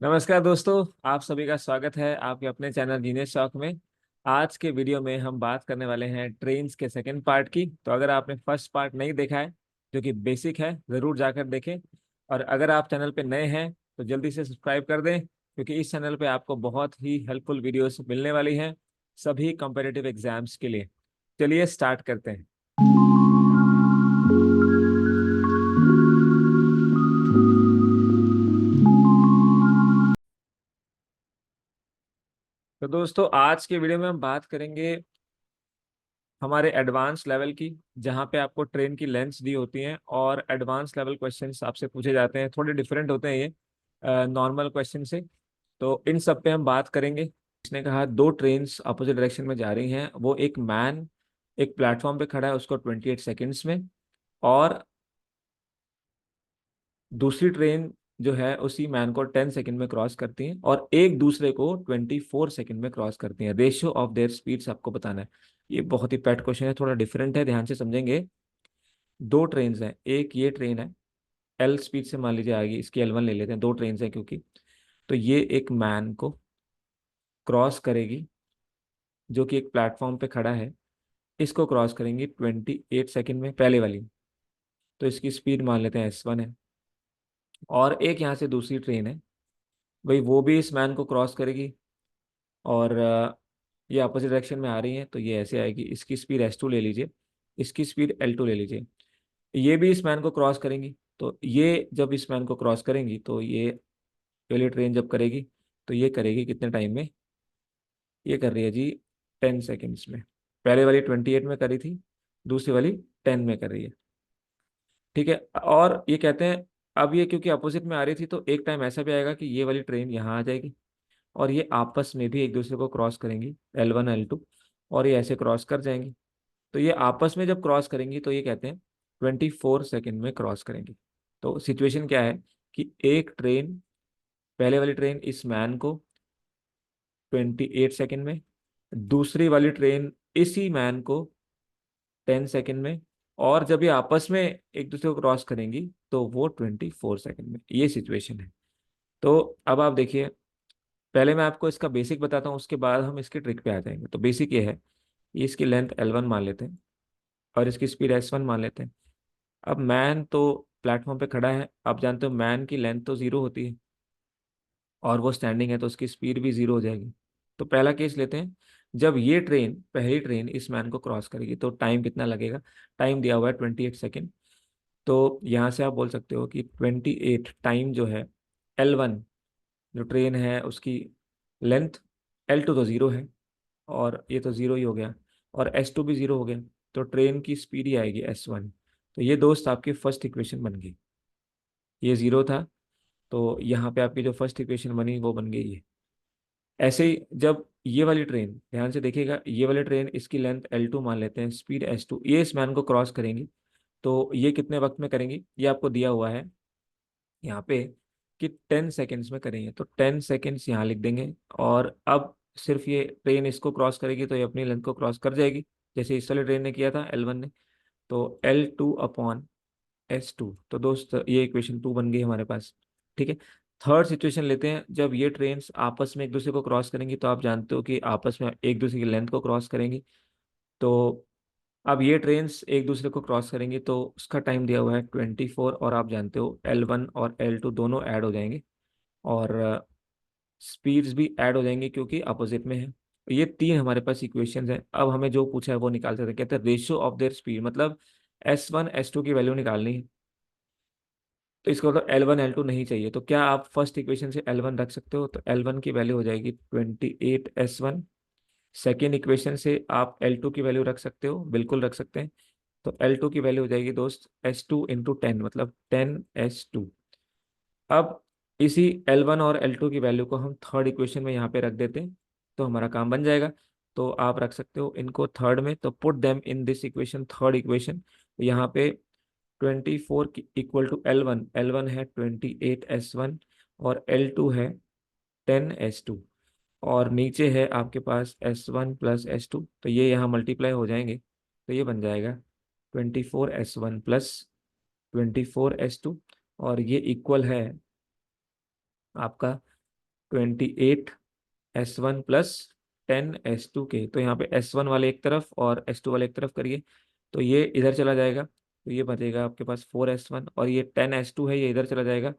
नमस्कार दोस्तों, आप सभी का स्वागत है आपके अपने चैनल जीनियस शॉक में। आज के वीडियो में हम बात करने वाले हैं ट्रेन्स के सेकंड पार्ट की। तो अगर आपने फर्स्ट पार्ट नहीं देखा है, जो कि बेसिक है, ज़रूर जाकर देखें। और अगर आप चैनल पे नए हैं तो जल्दी से सब्सक्राइब कर दें, क्योंकि इस चैनल पे आपको बहुत ही हेल्पफुल वीडियोस मिलने वाली हैं सभी कॉम्पिटिटिव एग्जाम्स के लिए। चलिए स्टार्ट करते हैं। तो दोस्तों, आज के वीडियो में हम बात करेंगे हमारे एडवांस लेवल की, जहाँ पे आपको ट्रेन की लेंथ्स दी होती हैं और एडवांस लेवल क्वेश्चंस आपसे पूछे जाते हैं। थोड़े डिफरेंट होते हैं ये नॉर्मल क्वेश्चन से। तो इन सब पे हम बात करेंगे। इसने कहा दो ट्रेन्स अपोजिट डायरेक्शन में जा रही हैं। वो एक मैन एक प्लेटफॉर्म पे खड़ा है, उसको 28 सेकेंड्स में, और दूसरी ट्रेन जो है उसी मैन को 10 सेकंड में क्रॉस करती हैं, और एक दूसरे को 24 सेकंड में क्रॉस करती हैं। रेशियो ऑफ देयर स्पीड्स आपको बताना है। ये बहुत ही पेट क्वेश्चन है, थोड़ा डिफरेंट है, ध्यान से समझेंगे। दो ट्रेन हैं, एक ये ट्रेन है, एल स्पीड से मान लीजिए आएगी, इसकी L1 ले लेते हैं, दो ट्रेन हैं क्योंकि। तो ये एक मैन को क्रॉस करेगी, जो कि एक प्लेटफॉर्म पे खड़ा है। इसको क्रॉस करेंगी 28 सेकंड में, पहले वाली। तो इसकी स्पीड मान लेते हैं S1 है। और एक यहाँ से दूसरी ट्रेन है भाई, वो भी इस मैन को क्रॉस करेगी, और ये अपोजिट डायरेक्शन में आ रही है, तो ये ऐसे आएगी। इसकी स्पीड S2 ले लीजिए, इसकी स्पीड L2 ले लीजिए। ये भी इस मैन को क्रॉस करेंगी। तो ये जब इस मैन को क्रॉस करेंगी, तो ये पहली ट्रेन जब करेगी, तो ये करेगी कितने टाइम में? ये कर रही है जी 10 सेकेंड्स में। पहले वाली 28 में करी थी, दूसरी वाली 10 में कर रही है। ठीक है। और ये कहते हैं, अब ये क्योंकि अपोजिट में आ रही थी, तो एक टाइम ऐसा भी आएगा कि ये वाली ट्रेन यहाँ आ जाएगी, और ये आपस में भी एक दूसरे को क्रॉस करेंगी, L1 L2, और ये ऐसे क्रॉस कर जाएंगी। तो ये आपस में जब क्रॉस करेंगी, तो ये कहते हैं 24 सेकेंड में क्रॉस करेंगी। तो सिचुएशन क्या है कि एक ट्रेन, पहले वाली ट्रेन इस मैन को 28 सेकेंड में, दूसरी वाली ट्रेन इसी मैन को 10 सेकेंड में, और जब ये आपस में एक दूसरे को क्रॉस करेंगी तो वो 24 सेकेंड में। ये सिचुएशन है। तो अब आप देखिए, पहले मैं आपको इसका बेसिक बताता हूँ, उसके बाद हम इसके ट्रिक पे आ जाएंगे। तो बेसिक ये है, ये इसकी लेंथ L1 मान लेते हैं, और इसकी स्पीड S1 मान लेते हैं। अब मैन तो प्लेटफॉर्म पे खड़ा है, आप जानते हो मैन की लेंथ तो जीरो होती है, और वो स्टैंडिंग है, तो उसकी स्पीड भी जीरो हो जाएगी। तो पहला केस लेते हैं, जब ये ट्रेन, पहली ट्रेन इस मैन को क्रॉस करेगी, तो टाइम कितना लगेगा? टाइम दिया हुआ है 28 सेकेंड। तो यहाँ से आप बोल सकते हो कि 28 टाइम जो है, L1 जो ट्रेन है उसकी लेंथ, L2 तो ज़ीरो है, और ये तो ज़ीरो ही हो गया, और S2 भी ज़ीरो हो गया। तो ट्रेन की स्पीड ही आएगी S1। तो ये दोस्त आपकी फर्स्ट इक्वेशन बन गई। ये ज़ीरो था, तो यहाँ पे आपकी जो फर्स्ट इक्वेशन बनी वो बन गई ये। ऐसे ही जब ये वाली ट्रेन, ध्यान से देखिएगा, ये वाली ट्रेन इसकी लेंथ L2 मान लेते हैं, स्पीड S2, ये इस मैन को क्रॉस करेंगी। तो ये कितने वक्त में करेंगी? ये आपको दिया हुआ है यहाँ पे कि 10 सेकेंड्स में करेंगे। तो 10 सेकेंड्स यहाँ लिख देंगे। और अब सिर्फ ये ट्रेन इसको क्रॉस करेगी, तो ये अपनी लेंथ को क्रॉस कर जाएगी, जैसे इस वाले ट्रेन ने किया था, L1 ने। तो L2/S2। तो दोस्त, ये इक्वेशन 2 बन गई हमारे पास। ठीक है। थर्ड सिचुएशन लेते हैं, जब ये ट्रेन्स आपस में एक दूसरे को क्रॉस करेंगी, तो आप जानते हो कि आपस में एक दूसरे की लेंथ को क्रॉस करेंगी। तो अब ये ट्रेन्स एक दूसरे को क्रॉस करेंगी, तो उसका टाइम दिया हुआ है 24, और आप जानते हो L1 और L2 दोनों ऐड हो जाएंगे, और स्पीड्स भी ऐड हो जाएंगी क्योंकि अपोजिट में है। ये तीन हमारे पास इक्वेशंस हैं। अब हमें जो पूछा है वो निकाल सकते हैं। कहते हैं रेशियो ऑफ देयर स्पीड, मतलब S1 S2 की वैल्यू निकालनी है। तो इसका मतलब L1 L2 नहीं चाहिए, तो क्या आप फर्स्ट इक्वेशन से L1 रख सकते हो? तो L1 की वैल्यू हो जाएगी 28 S1। सेकेंड इक्वेशन से आप L2 की वैल्यू रख सकते हो, बिल्कुल रख सकते हैं। तो L2 की वैल्यू हो जाएगी दोस्त S2 × 10, मतलब 10 S2। अब इसी L1 और L2 की वैल्यू को हम थर्ड इक्वेशन में यहाँ पे रख देते हैं, तो हमारा काम बन जाएगा। तो आप रख सकते हो इनको थर्ड में, तो put them in this equation, third equation. यहाँ पे 24 इक्वल टू L1 है 28 S1, और L2 है 10 S2, और नीचे है आपके पास S1 + S2। तो ये यहाँ मल्टीप्लाई हो जाएंगे, तो ये बन जाएगा 24 S1 + 24 S2, और ये इक्वल है आपका 28S1 प्लस 10S2 के। तो यहाँ पे S1 वाले एक तरफ और S2 वाले एक तरफ करिए, तो ये इधर चला जाएगा, तो ये बचेगा आपके पास 4S1, और ये 10S2 है, ये इधर चला जाएगा,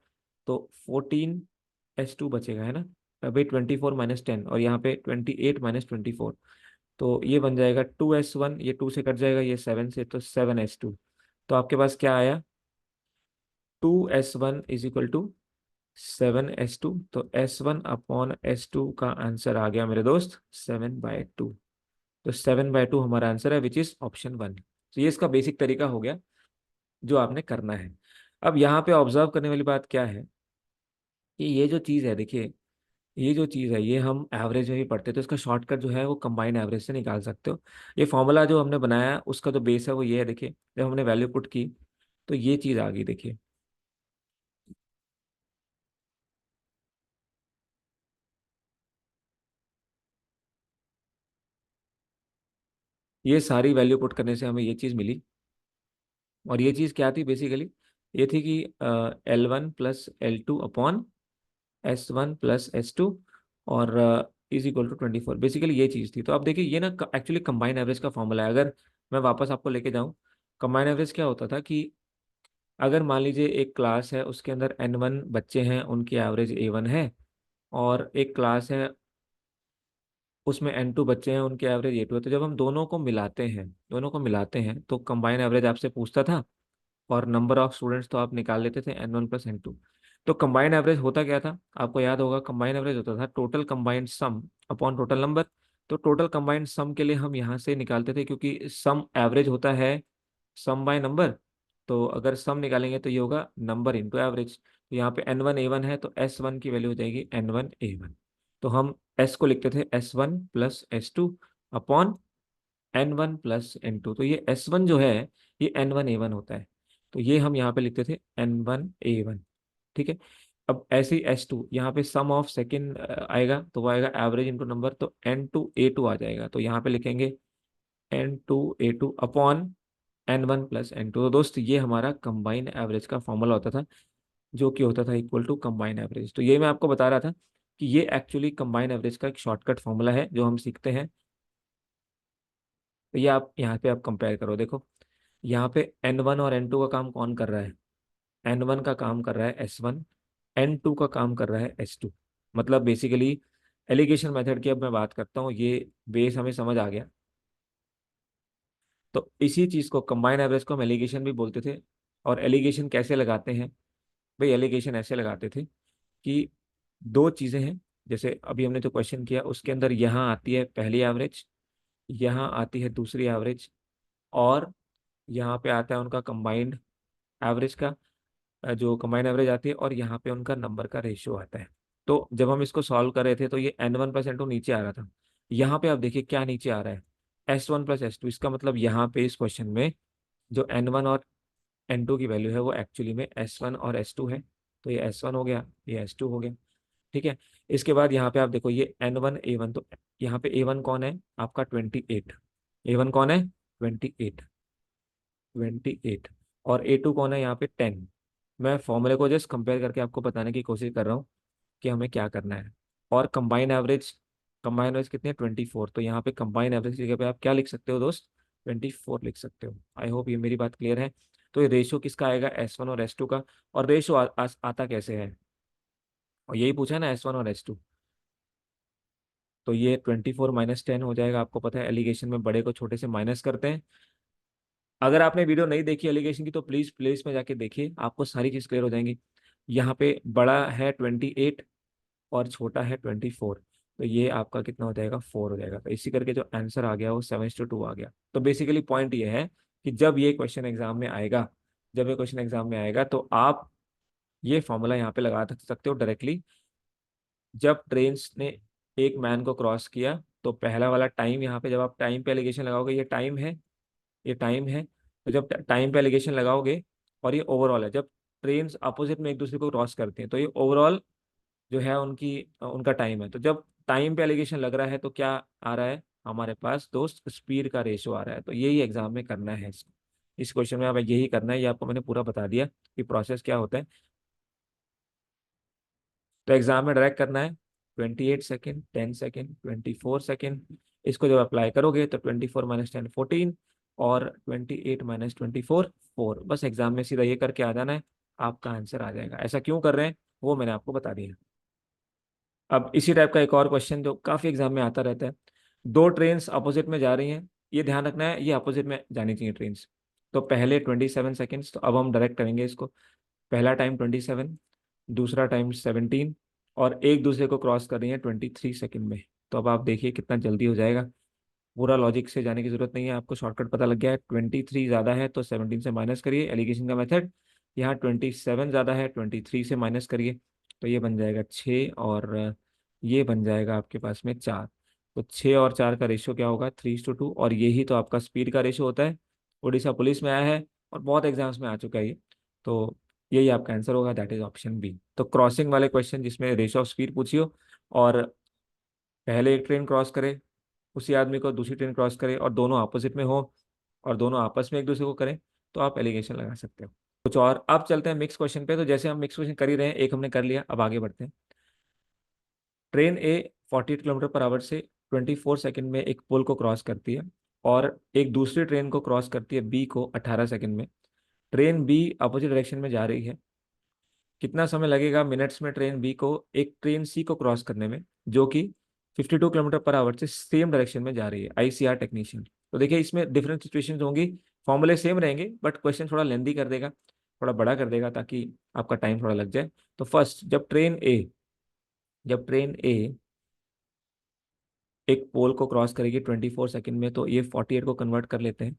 तो 14S2 बचेगा, है ना। अभी 24 - 10, और यहाँ पे 28 - 24, तो ये बन जाएगा 2S1, ये 2 से कट जाएगा, ये 7 से, तो 7S2। तो आपके पास क्या आया, 2S1 = 7S2। तो S1/S2 का आंसर आ गया मेरे दोस्त 7/2। तो 7/2 हमारा आंसर है, विच इज ऑप्शन 1। तो ये इसका बेसिक तरीका हो गया जो आपने करना है। अब यहाँ पे ऑब्जर्व करने वाली बात क्या है कि ये जो चीज़ है, देखिए, ये जो चीज़ है ये हम एवरेज में भी पढ़ते हैं, तो इसका शॉर्टकट जो है वो कंबाइंड एवरेज से निकाल सकते हो। ये फॉर्मूला जो हमने बनाया उसका जो बेस है वो ये है, देखिए, जब हमने वैल्यू पुट की तो ये चीज़ आ गई, देखिए। ये सारी वैल्यू पुट करने से हमें ये चीज़ मिली, और ये चीज़ क्या थी बेसिकली, ये थी कि L1 + L2 / S1 + S2 और = 24। बेसिकली ये चीज़ थी। तो अब देखिए, ये ना एक्चुअली कंबाइन एवरेज का फॉर्मूला है। अगर मैं वापस आपको लेके जाऊँ, कंबाइन एवरेज क्या होता था कि अगर मान लीजिए एक क्लास है, उसके अंदर N1 बच्चे हैं, उनकी एवरेज A1 है, और एक क्लास है उसमें N2 बच्चे हैं, उनकी एवरेज A2 है, तो जब हम दोनों को मिलाते हैं तो कंबाइन एवरेज आपसे पूछता था, और नंबर ऑफ स्टूडेंट्स तो आप निकाल लेते थे N1 + N2। तो कंबाइन एवरेज होता क्या था, आपको याद होगा, कंबाइन एवरेज होता था टोटल कंबाइंड सम अपॉन टोटल नंबर। तो टोटल कंबाइंड सम के लिए हम यहाँ से निकालते थे, क्योंकि सम एवरेज होता है सम बाय नंबर। तो अगर सम निकालेंगे तो ये होगा नंबर इंटू एवरेज। तो यहाँ पे N1 A1 है, तो S1 की वैल्यू हो जाएगी N1 A1। तो हम S को लिखते थे S1 + S2 upon N1 + N2। तो ये S1 जो है ये N1 A1 होता है, तो ये हम यहाँ पे लिखते थे N1 A1। ठीक है। अब ऐसे ही S2, यहाँ पे सम ऑफ सेकेंड आएगा, तो वो आएगा एवरेज इंटू नंबर, तो N2A2 आ जाएगा, तो यहाँ पे लिखेंगे N2A2 अपॉन N1 + N2। तो दोस्त, ये हमारा कंबाइन एवरेज का फॉर्मूला होता था, जो कि होता था इक्वल टू कंबाइन एवरेज। तो ये मैं आपको बता रहा था कि ये एक्चुअली कंबाइन एवरेज का एक शॉर्टकट फॉर्मूला है जो हम सीखते हैं। तो ये आप यहाँ पे आप कंपेयर करो, देखो, यहाँ पे N1 और N2 का काम कौन कर रहा है, N1 का काम कर रहा है S1, N2 का काम कर रहा है S2। मतलब बेसिकली एलिगेशन मेथड की अब मैं बात करता हूँ, ये बेस हमें समझ आ गया। तो इसी चीज को, कंबाइन एवरेज को हम एलिगेशन भी बोलते थे। और एलिगेशन कैसे लगाते हैं भाई, एलिगेशन ऐसे लगाते थे कि दो चीजें हैं, जैसे अभी हमने जो क्वेश्चन किया उसके अंदर यहाँ आती है पहली एवरेज, यहाँ आती है दूसरी एवरेज, और यहाँ पे आता है उनका कंबाइंड एवरेज का जो कंबाइंड एवरेज आती है, और यहाँ पे उनका नंबर का रेशियो आता है। तो जब हम इसको सॉल्व कर रहे थे तो ये N1 + N2 नीचे आ रहा था। यहाँ पे आप देखिए क्या नीचे आ रहा है, S1 + S2। इसका मतलब यहाँ पे इस क्वेश्चन में जो N1 और N2 की वैल्यू है वो एक्चुअली में S1 और S2 है। तो ये S1 हो गया, ये S2 हो गया। ठीक है। इसके बाद यहाँ पे आप देखो ये N1 A1, तो यहाँ पे A1 कौन है आपका 28। A1 कौन है 28। और A2 कौन है यहाँ पे 10। मैं फॉर्मूले को जस्ट कंपेयर करके आपको बताने की कोशिश कर रहा हूँ कि हमें क्या करना है। और कंबाइन एवरेज कितनी है 24। तो यहाँ पे कंबाइन एवरेज की जगह पे आप क्या लिख सकते हो दोस्त, 24 लिख सकते हो। आई होप ये मेरी बात क्लियर है। तो ये रेशो किसका आएगा, S1 और S2 का। और रेशो आता कैसे है, और यही पूछा है ना, S1 और S2। तो ये 24 - 10 हो जाएगा। आपको पता है एलिगेशन में बड़े को छोटे से माइनस करते हैं। अगर आपने वीडियो नहीं देखी एलिगेशन की तो प्लीज प्लेलिस्ट में जाके देखिए, आपको सारी चीज क्लियर हो जाएंगी। यहाँ पे बड़ा है 28 और छोटा है 24। तो ये आपका कितना हो जाएगा, 4 हो जाएगा। तो इसी करके जो आंसर आ गया वो 7:2 आ गया। तो बेसिकली पॉइंट ये है कि जब ये क्वेश्चन एग्जाम में आएगा तो आप ये फॉर्मूला यहाँ पे लगा सकते हो डायरेक्टली। जब ट्रेन्स ने एक मैन को क्रॉस किया तो पहला वाला टाइम, यहाँ पे जब आप टाइम पे एलिगेशन लगाओगे, ये टाइम है। तो जब टाइम पे एलिगेशन लगाओगे, और ये ओवरऑल है, जब ट्रेन्स अपोजिट में एक दूसरे को क्रॉस करती हैं तो ये ओवरऑल जो है उनका टाइम है। तो जब टाइम पे एलिगेशन लग रहा है तो क्या आ रहा है हमारे पास दोस्त, स्पीड का रेशियो आ रहा है। तो यही एग्जाम में करना है इसको, इस क्वेश्चन में आप यही करना है। ये आपको मैंने पूरा बता दिया कि प्रोसेस क्या होता है। तो एग्जाम में डायरेक्ट करना है, 28 सेकेंड, 10 सेकेंड, 24 सेकेंड। इसको जब अप्लाई करोगे तो 24 - 10 14, और 28 - 24 4। बस एग्जाम में सीधा ये करके आ जाना है, आपका आंसर आ जाएगा। ऐसा क्यों कर रहे हैं वो मैंने आपको बता दिया। अब इसी टाइप का एक और क्वेश्चन जो काफी एग्जाम में आता रहता है। दो ट्रेन्स अपोजिट में जा रही हैं, ये ध्यान रखना है, ये अपोजिट में जानी चाहिए ट्रेन्स। तो पहले 27 सेकेंड्स, तो अब हम डायरेक्ट करेंगे इसको। पहला टाइम 27, दूसरा टाइम 17, और एक दूसरे को क्रॉस कर रही है 23 सेकेंड में। तो अब आप देखिए कितना जल्दी हो जाएगा। पूरा लॉजिक से जाने की जरूरत नहीं है, आपको शॉर्टकट पता लग गया है। 23 ज़्यादा है तो 17 से माइनस करिए, एलिगेशन का मेथड। यहाँ 27 ज़्यादा है, 23 से माइनस करिए, तो ये बन जाएगा 6, और ये बन जाएगा आपके पास में 4। तो 6 और 4 का रेशियो क्या होगा? 3:2। और यही तो आपका स्पीड का रेशियो होता है। उड़ीसा पुलिस में आया है और बहुत एग्जाम्स में आ चुका है ये। तो यही आपका आंसर होगा, दैट इज ऑप्शन बी। तो क्रॉसिंग वाले क्वेश्चन जिसमें रेशियो ऑफ स्पीड पूछियो, और पहले एक ट्रेन क्रॉस करे, उसी आदमी को दूसरी ट्रेन क्रॉस करे, और दोनों अपोजिट में हो, और दोनों आपस में एक दूसरे को करें, तो आप एलिगेशन लगा सकते हो। कुछ और अब चलते हैं मिक्स क्वेश्चन पे। तो जैसे हम मिक्स क्वेश्चन कर ही रहे हैं, एक हमने कर लिया, अब आगे बढ़ते हैं। ट्रेन ए 48 किलोमीटर पर आवर से 24 सेकेंड में एक पुल को क्रॉस करती है, और एक दूसरी ट्रेन को क्रॉस करती है बी को 18 सेकेंड में। ट्रेन बी अपोजिट डायरेक्शन में जा रही है, कितना समय लगेगा मिनट्स में ट्रेन बी को एक ट्रेन सी को क्रॉस करने में, जो कि 52 किलोमीटर पर आवर से सेम डायरेक्शन में जा रही है? ICR technician. तो देखिए इसमें डिफरेंट सिचुएशंस होंगी, फॉर्मूले सेम रहेंगे, बट क्वेश्चन थोड़ा लेंदी कर देगा, थोड़ा बड़ा कर देगा, ताकि आपका टाइम थोड़ा लग जाए। तो फर्स्ट, जब ट्रेन ए एक पोल को क्रॉस करेगी 24 सेकेंड में, तो ये 48 को कन्वर्ट कर लेते हैं।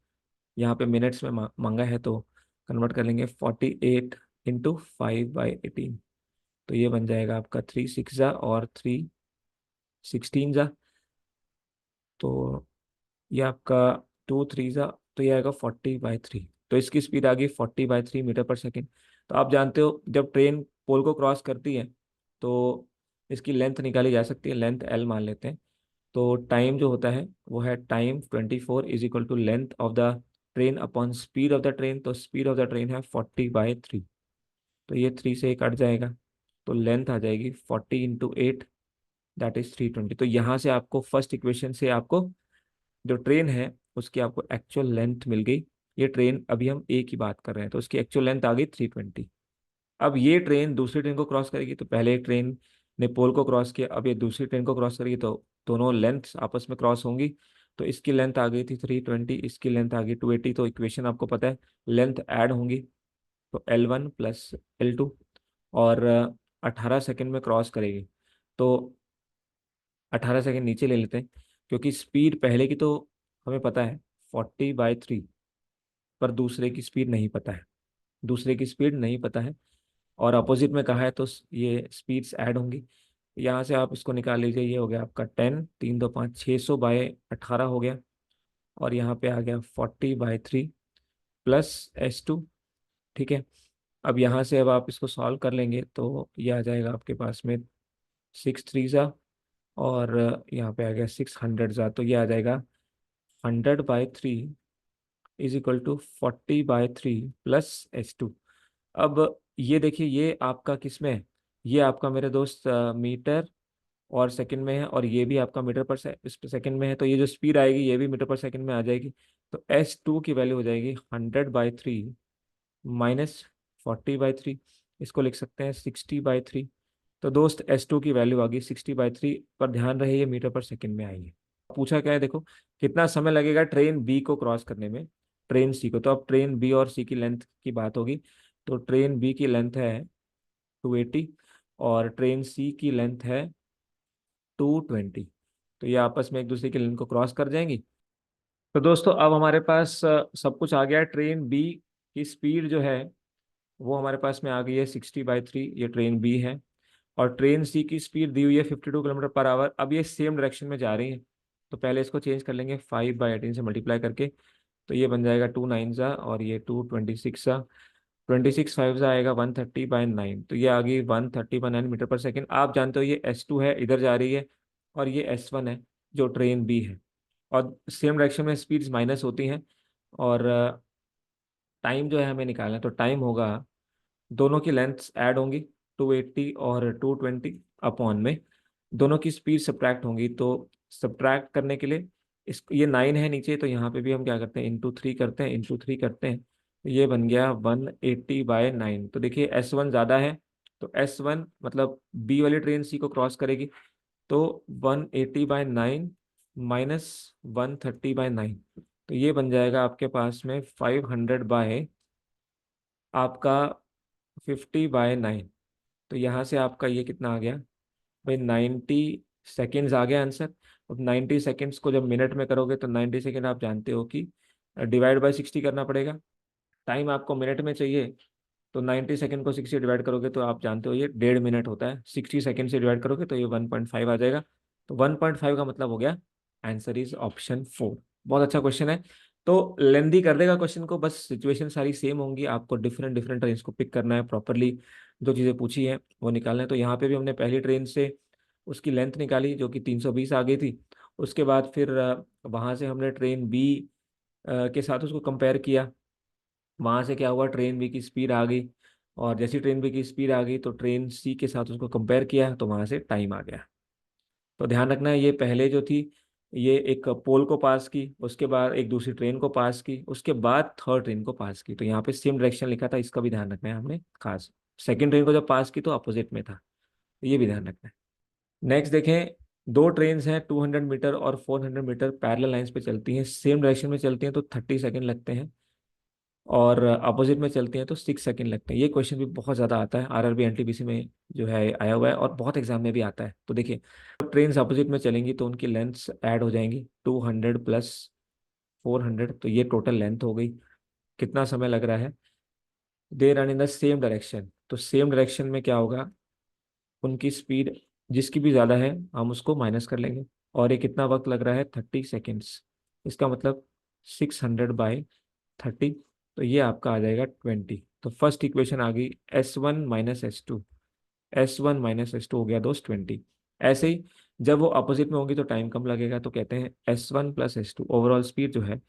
यहाँ पे मिनट्स में मांगा है, तो कन्वर्ट कर लेंगे 48 × 5/18। तो ये बन जाएगा आपका 3 6 जा और 3 16 जा। तो ये आपका 2 3 जा, तो ये आएगा 40/3। तो इसकी स्पीड आ गई 40/3 मीटर पर सेकेंड। तो आप जानते हो जब ट्रेन पोल को क्रॉस करती है तो इसकी लेंथ निकाली जा सकती है, लेंथ एल मान लेते हैं। तो टाइम जो होता है वो है time 24 is equal to length of the train upon speed of the train. तो स्पीड ऑफ द ट्रेन है 40/3, तो ये 3 से 1 कट जाएगा, तो लेंथ आ जाएगी 40 × 8, दैट इज 320। तो यहाँ से आपको फर्स्ट इक्वेशन से आपको जो ट्रेन है उसकी आपको एक्चुअल लेंथ मिल गई। ये ट्रेन अभी हम ए की बात कर रहे हैं, तो उसकी एक्चुअल लेंथ आ गई 320। अब ये ट्रेन दूसरी ट्रेन को क्रॉस करेगी, तो पहले एक ट्रेन ने पोल को क्रॉस किया, अब ये दूसरी ट्रेन को क्रॉस करेगी, तो दोनों लेंथ आपस में क्रॉस होंगी। तो इसकी लेंथ आ गई थी 320, इसकी लेंथ आ गई 280। तो इक्वेशन आपको पता है, लेंथ ऐड होंगी, तो L1 प्लस L2। और 18 सेकेंड में क्रॉस करेगी, तो 18 सेकेंड नीचे ले लेते हैं, क्योंकि स्पीड पहले की तो हमें पता है 40/3, पर दूसरे की स्पीड नहीं पता है, और अपोजिट में कहा है, तो ये स्पीड्स ऐड होंगी। यहाँ से आप इसको निकाल लीजिए, ये हो गया आपका 10 3 2 5 600/18 हो गया, और यहाँ पे आ गया 40/3 प्लस S2। ठीक है, अब यहाँ से अब आप इसको सॉल्व कर लेंगे, तो ये आ जाएगा आपके पास में 6 3 ज़ा, और यहाँ पे आ गया 600 ज़ा। तो ये आ जाएगा 100/3 is equal to 40/3 plus S2। अब ये देखिए, ये आपका किस में है? ये आपका मेरे दोस्त मीटर और सेकंड में है, और ये भी आपका मीटर पर सेकंड में है। तो ये जो स्पीड आएगी ये भी मीटर पर सेकंड में आ जाएगी। तो S2 की वैल्यू हो जाएगी 100/3 -40/3। इसको लिख सकते हैं 60/3। तो दोस्त S2 की वैल्यू आ गई 60/3, पर ध्यान रहे ये मीटर पर सेकंड में आएगी। पूछा क्या है देखो, कितना समय लगेगा ट्रेन बी को क्रॉस करने में ट्रेन सी को। तो अब ट्रेन बी और सी की लेंथ की बात होगी। तो ट्रेन बी की लेंथ है 280, और ट्रेन सी की लेंथ है 220। तो ये आपस में एक दूसरे की लेंथ को क्रॉस कर जाएंगी। तो दोस्तों अब हमारे पास सब कुछ आ गया है। ट्रेन बी की स्पीड जो है वो हमारे पास में आ गई है 60/3, ये ट्रेन बी है। और ट्रेन सी की स्पीड दी हुई है 52 किलोमीटर पर आवर। अब ये सेम डायरेक्शन में जा रही है, तो पहले इसको चेंज कर लेंगे 5/18 से मल्टीप्लाई करके। तो ये बन जाएगा 2 9 सा, और ये 2 26 सा, 26 5 सा आएगा 130/9। तो ये आ गई 130/9 मीटर पर सेकेंड। आप जानते हो ये S2 है, इधर जा रही है, और ये S1 है जो ट्रेन बी है, और सेम डायरेक्शन में स्पीड्स माइनस होती हैं। और टाइम जो है हमें निकालना है, तो टाइम होगा, दोनों की लेंथ्स ऐड होंगी 280 और 220 अपॉन में दोनों की स्पीड सब्ट्रैक्ट होंगी, तो सब्ट्रैक्ट करने के लिए इस ये 9 है नीचे, तो यहाँ पे भी हम क्या करते हैं, इंटू 3 करते हैं, इंटू 3 करते हैं, तो ये बन गया 180/9। तो देखिए S1 ज़्यादा है, तो S1 मतलब बी वाली ट्रेन सी को क्रॉस करेगी, तो 180/9 माइनस 130/9, तो ये बन जाएगा आपके पास में 500 बाय आपका 50/9। तो यहाँ से आपका ये कितना आ गया भाई, 90 सेकेंड्स आ गया आंसर। अब 90 सेकेंड्स को जब मिनट में करोगे तो 90 सेकेंड आप जानते हो कि डिवाइड बाय 60 करना पड़ेगा। टाइम आपको मिनट में चाहिए, तो 90 सेकेंड को 60 डिवाइड करोगे तो आप जानते हो ये 1.5 मिनट होता है। 60 सेकेंड से डिवाइड करोगे तो ये 1.5 आ जाएगा। तो 1.5 का मतलब हो गया आंसर इज ऑप्शन 4। बहुत अच्छा क्वेश्चन है। तो लेंदी कर देगा क्वेश्चन को, बस सिचुएशन सारी सेम होंगी, आपको डिफरेंट डिफरेंट ट्रेन को पिक करना है, प्रॉपरली जो चीज़ें पूछी है वो निकालना है। तो यहाँ पे भी हमने पहली ट्रेन से उसकी लेंथ निकाली जो कि 320 आ गई थी। उसके बाद फिर वहाँ से हमने ट्रेन बी के साथ उसको कंपेयर किया। वहां से क्या हुआ, ट्रेन बी की स्पीड आ गई, और जैसी ट्रेन बी की स्पीड आ गई तो ट्रेन सी के साथ उसको कंपेयर किया, तो वहां से टाइम आ गया। तो ध्यान रखना है, ये पहले जो थी ये एक पोल को पास की, उसके बाद एक दूसरी ट्रेन को पास की, उसके बाद थर्ड ट्रेन को पास की। तो यहाँ पे सेम डायरेक्शन लिखा था, इसका भी ध्यान रखना है हमने खास। सेकंड ट्रेन को जब पास की तो अपोजिट में था, तो ये भी ध्यान रखना है। नेक्स्ट देखें, दो ट्रेन हैं 200 मीटर और 400 मीटर पैरेलल लाइंस पे चलती हैं, सेम डायरेक्शन में चलती हैं, तो 30 सेकेंड लगते हैं, और अपोजिट में चलती हैं तो 6 सेकेंड लगते हैं। ये क्वेश्चन भी बहुत ज़्यादा आता है, आरआरबी एनटीपीसी में जो है आया हुआ है, और बहुत एग्जाम में भी आता है। तो देखिए, जब ट्रेन अपोजिट में चलेंगी तो उनकी लेंथ्स ऐड हो जाएंगी, 200 + 400, तो ये टोटल लेंथ हो गई। कितना समय लग रहा है, they run in the same direction, तो सेम डायरेक्शन में क्या होगा, उनकी स्पीड जिसकी भी ज़्यादा है हम उसको माइनस कर लेंगे, और ये कितना वक्त लग रहा है, 30 सेकेंड्स। इसका मतलब 600/30, तो ये आपका आ जाएगा 20। तो फर्स्ट इक्वेशन आ गई S1 - S2, S1 - S2 हो गया दोस्त 20। ऐसे ही जब वो अपोजिट में होंगी तो टाइम कम लगेगा, तो कहते हैं S1 + S2 ओवरऑल स्पीड जो है,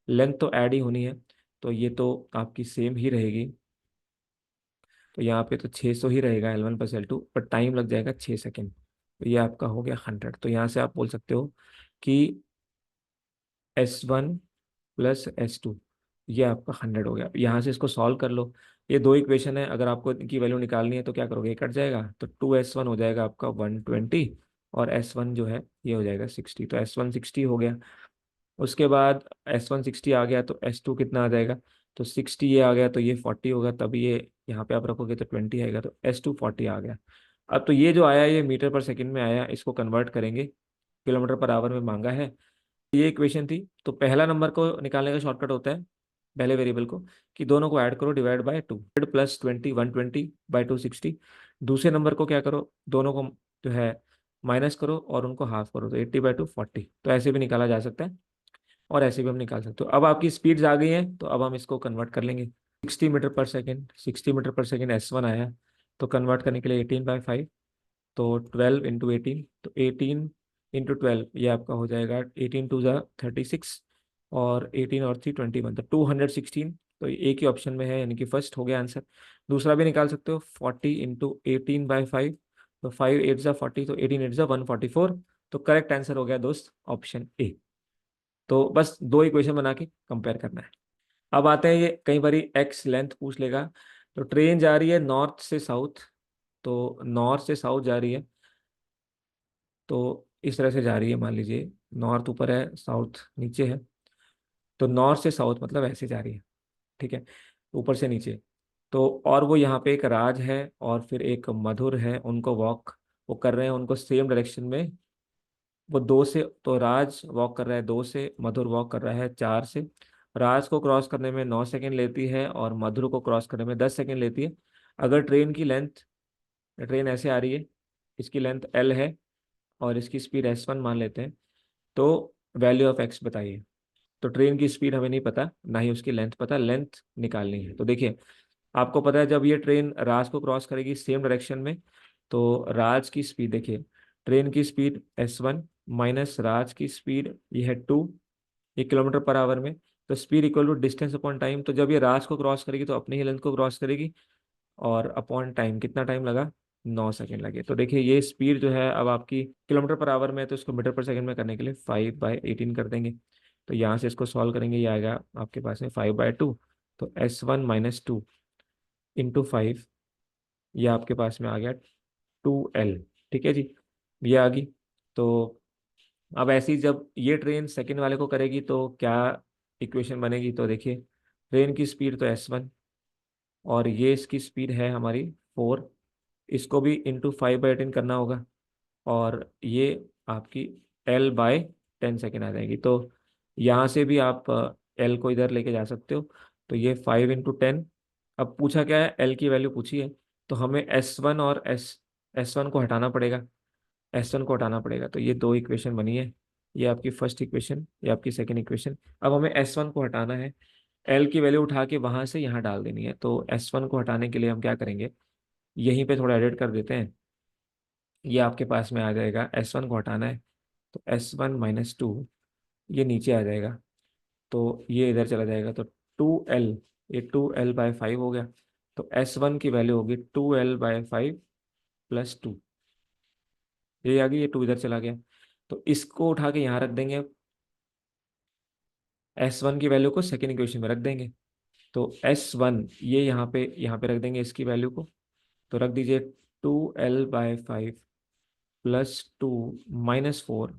लेंथ तो ऐड ही होनी है, तो ये तो आपकी सेम ही रहेगी। तो यहाँ पे तो 600 ही रहेगा L1 + L2, पर टाइम लग जाएगा 6 सेकेंड, तो ये आपका हो गया 100। तो यहाँ से आप बोल सकते हो कि S1 + S2 ये आपका 100 हो गया। यहाँ से इसको सॉल्व कर लो, ये दो इक्वेशन है, अगर आपको इनकी वैल्यू निकालनी है तो क्या करोगे, ये कट जाएगा, तो 2S1 हो जाएगा आपका 120, और S1 जो है ये हो जाएगा 60, तो S1 60 हो गया। उसके बाद S1 60 आ गया तो S2 कितना आ जाएगा, तो 60 ये आ गया तो ये 40 होगा, तब ये यहाँ पे आप रखोगे तो 20 आएगा, तो S2 40 आ गया। अब तो ये जो आया ये मीटर पर सेकंड में आया, इसको कन्वर्ट करेंगे, किलोमीटर पर आवर में मांगा है। ये इक्वेशन थी, तो पहला नंबर को निकालने का शॉर्टकट होता है पहले वेरिएबल को, कि दोनों को ऐड करो, डिवाइड बाय 2, +20 120/260। दूसरे नंबर को क्या करो, दोनों को जो है माइनस करो और उनको हाफ करो, तो 80/2 40। तो ऐसे भी निकाला जा सकता है, और ऐसे भी हम निकाल सकते हो। अब आपकी स्पीड्स आ गई हैं, तो अब हम इसको कन्वर्ट कर लेंगे। 60 मीटर पर सेकेंड, 60 मीटर पर सेकेंड S1 आया, तो कन्वर्ट करने के लिए 18/5, तो 12 × 18, तो 18 × 12 ये आपका हो जाएगा 18 × 2 = 36, और 18 और 3 21, तो 216। तो ये एक ही ऑप्शन में है, यानी कि फर्स्ट हो गया आंसर। दूसरा भी निकाल सकते हो, 40 × 18/5, तो 5 8 = 40, तो 18 8 = 144। तो करेक्ट आंसर हो गया दोस्त ऑप्शन ए। तो बस दो इक्वेशन बना के कंपेयर करना है। अब आते हैं, ये कई बार एक्स लेंथ पूछ लेगा। तो ट्रेन जा रही है नॉर्थ से साउथ, तो नॉर्थ से साउथ जा रही है, तो इस तरह से जा रही है, मान लीजिए नॉर्थ ऊपर है, साउथ नीचे है, तो नॉर्थ से साउथ मतलब ऐसे जा रही है, ठीक है, ऊपर से नीचे। तो और वो यहाँ पे एक राज है और फिर एक मधुर है, उनको वॉक वो कर रहे हैं, उनको सेम डायरेक्शन में, वो 2 से, तो राज वॉक कर रहा है 2 से, मधुर वॉक कर रहा है 4 से। राज को क्रॉस करने में 9 सेकेंड लेती है और मधुर को क्रॉस करने में 10 सेकेंड लेती है। अगर ट्रेन की लेंथ, ट्रेन ऐसे आ रही है, इसकी लेंथ L है और इसकी स्पीड S1 मान लेते हैं, तो वैल्यू ऑफ एक्स बताइए। तो ट्रेन की स्पीड हमें नहीं पता, ना ही उसकी लेंथ पता, लेंथ निकालनी है। तो देखिए, आपको पता है जब ये ट्रेन राज को क्रॉस करेगी सेम डायरेक्शन में, तो राज की स्पीड देखिए, ट्रेन की स्पीड S1 माइनस राज की स्पीड ये है 2, ये किलोमीटर पर आवर में। तो speed equal to distance upon time, तो जब ये राज को क्रॉस करेगी तो अपनी ही लेंथ को क्रॉस करेगी, और अपॉन टाइम, कितना टाइम लगा, 9 सेकेंड लगे। तो देखिए ये स्पीड जो है अब आपकी किलोमीटर पर आवर में है, तो इसको मीटर पर सेकंड में करने के लिए 5/18 कर देंगे। तो यहाँ से इसको सॉल्व करेंगे, ये आएगा आपके पास में 5/2। तो S1 - 2 इंटू 5, ये आपके पास में आ गया 2L। ठीक है जी, ये आ गई। तो अब ऐसे ही जब ये ट्रेन सेकंड वाले को करेगी तो क्या इक्वेशन बनेगी, तो देखिए ट्रेन की स्पीड तो S1, और ये इसकी स्पीड है हमारी 4, इसको भी इंटू 5/18 करना होगा, और ये आपकी L/10 सेकेंड आ जाएगी। तो यहाँ से भी आप L को इधर लेके जा सकते हो। तो ये 5 × 10। अब पूछा क्या है, L की वैल्यू पूछी है, तो हमें S1 और S1 को हटाना पड़ेगा, S1 को हटाना पड़ेगा। तो ये दो इक्वेशन बनी है, ये आपकी फर्स्ट इक्वेशन, ये आपकी सेकेंड इक्वेशन। अब हमें S1 को हटाना है, L की वैल्यू उठा के वहां से यहाँ डाल देनी है। तो S1 को हटाने के लिए हम क्या करेंगे, यहीं पे थोड़ा एडिट कर देते हैं। ये आपके पास में आ जाएगा, S1 को हटाना है, तो S1 - 2, ये नीचे आ जाएगा, तो ये इधर चला जाएगा। तो 2L, ये 2L/5 हो गया। तो S1 की वैल्यू होगी 2L/5 + 2, ये आ गई, ये 2 इधर चला गया। तो इसको उठा के यहाँ रख देंगे, S1 की वैल्यू को सेकेंड इक्वेशन में रख देंगे। तो S1 ये यहाँ पे रख देंगे इसकी वैल्यू को। तो रख दीजिए 2L/5 + 2 - 4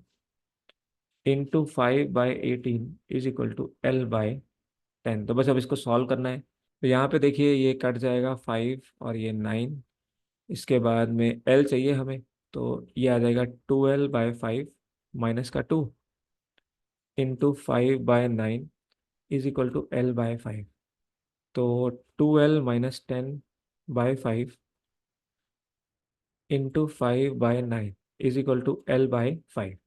into 5/18 is equal to L/10। तो बस अब इसको सॉल्व करना है। तो यहाँ पे देखिए ये कट जाएगा 5 और ये 9, इसके बाद में L चाहिए हमें, तो ये आ जाएगा 12/5 -2 into 5/9 is equal to L/5। तो 12 - 10/5 into 5/9 is equal to L/5,